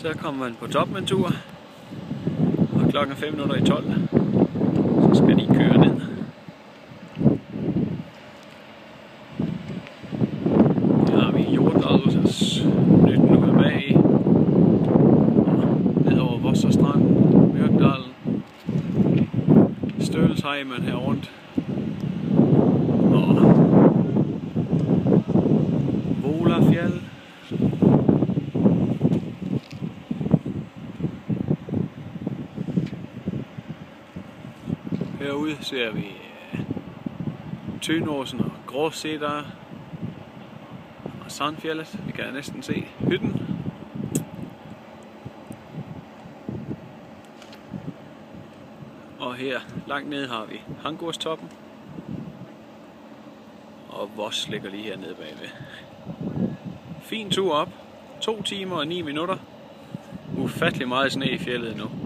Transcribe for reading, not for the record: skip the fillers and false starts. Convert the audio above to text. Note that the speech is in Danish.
Så kommer man på toppen en tur, og klokken 5 minutter i 12, så skal de køre ned. Her har vi Hjortdalsens Nytten ude bag, ned over Voss Strand, Mørkdalen, Stølsheimen her rundt, og Volafjell. Herude ser vi Tynåsen og Gråsæter og Sandfjellet. Vi kan næsten se hytten. Og her langt nede har vi Hangårdstoppen. Og Voss ligger lige hernede bagved. Fin tur op. 2 timer og 9 minutter. Ufattelig meget sne i fjellet nu.